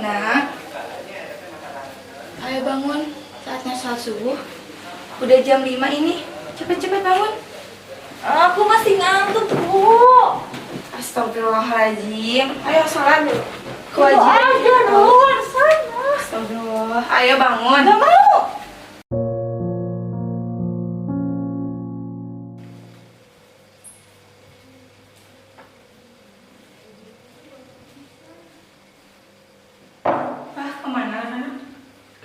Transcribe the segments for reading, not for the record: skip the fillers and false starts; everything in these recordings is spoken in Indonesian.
Nak, ayo bangun. Saatnya sholat subuh. Udah jam 5 ini. Cepet-cepet bangun. Aku masih ngantuk, Bu. Astagfirullahaladzim. Ayo sholat dulu. Aja luar sana. Astagfirullah. Ayo bangun. Gak mau. Ah, kemana anak?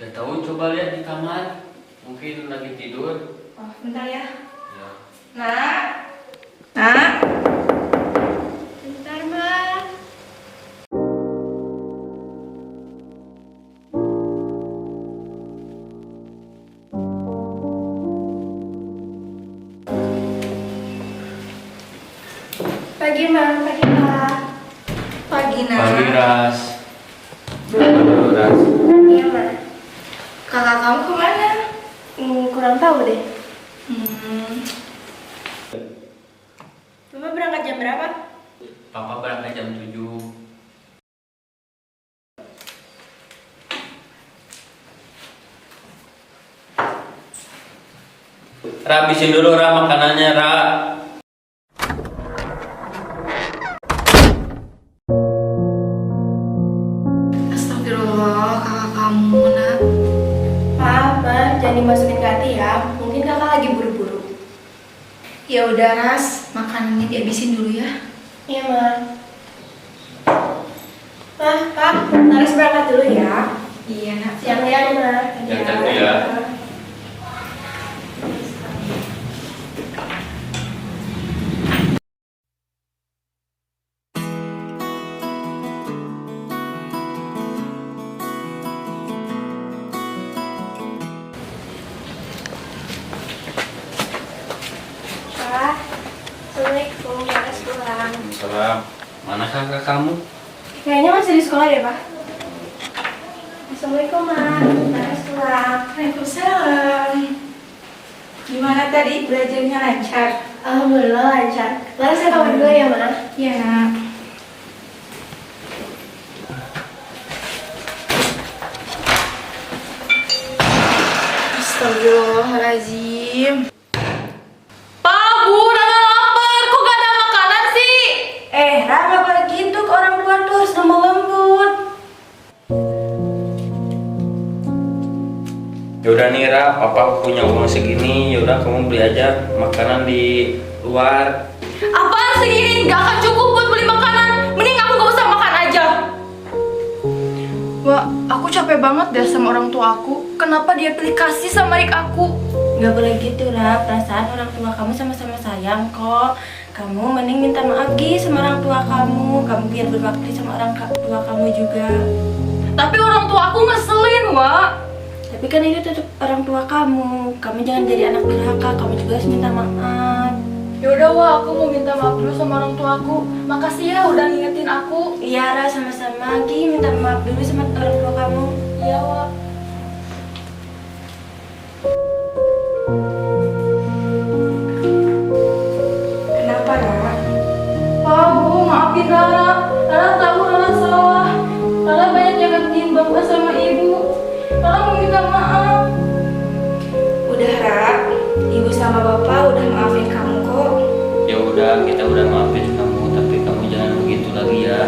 Gak tahu, coba lihat di kamar. Mungkin lagi tidur. Oh, bentar ya. Ya. Nak. Nak. Bentar, Mbak. Pagi, Mbak. Pagi, Mbak. Pagi, Nak. Pagi, Ras. Halo, Ras. Iya, Mbak. Kakak kamu kemana? Kurang tahu deh. Bapak berangkat jam berapa? Papa berangkat jam 7. Ra, habisin dulu, Ra, makanannya, Ra. Astagfirullah, kakak kamu, Nak. Maaf, Mbak. Jangan dimasukin ke hati ya. Mungkin kakak lagi buru-buru. Ya udah, Ras, makanannya dihabisin dulu ya. Iya, Mbak. Pak, Laras berangkat dulu ya. Iya, Nak. Siang-siang, Mbak. Siang-siang ya. Pak, Assalamualaikum. Laras pulang. Salam. Mana kakak kamu? Kayaknya masih di sekolah deh, Pak. Assalamualaikum, Mak. Laras pulang. Waalaikumsalam. Gimana tadi belajarnya lancar? Alhamdulillah lancar. Laras saya kabar dulu ya, Mak. Iya, Nak. Astagfirullahaladzim. Pak, Bu, Rana lapar. Kok gak ada makanan sih? Rana boleh gitu ke orang tua tuh harus lembut. Yaudah nih, Ra, papa punya uang segini. Yaudah kamu beli aja makanan di luar. Apaan segini? Gak akan cukup buat beli makanan. Mending aku gak usah makan aja. Wah, aku capek banget deh sama orang tua aku. Kenapa dia pilih kasih sama adik aku? Gak boleh gitu lah, perasaan orang tua kamu sama-sama sayang kok. Kamu mending minta maaf Gi sama orang tua kamu. Kamu biar berbakti sama orang tua kamu juga. Tapi orang tua aku ngeselin, Wak. Tapi kan itu tetap orang tua kamu. Kamu jangan jadi anak durhaka, kamu juga harus minta maaf. Yaudah, Wak, aku mau minta maaf dulu sama orang tua aku. Makasih ya udah ngingetin aku. Iya Ra, sama-sama Gi, minta maaf dulu sama orang tua kamu. Iya, Wak. Kenapa, Ra? Pak, Bu, maafin Rara. Rara tahu Rara salah. Rara banyak nyakatin bapak sama ibu. Rara mau minta maaf. Udah, Ra. Ibu sama bapak udah maafin kamu kok. Ya udah, kita udah maafin kamu, tapi kamu jangan begitu lagi ya.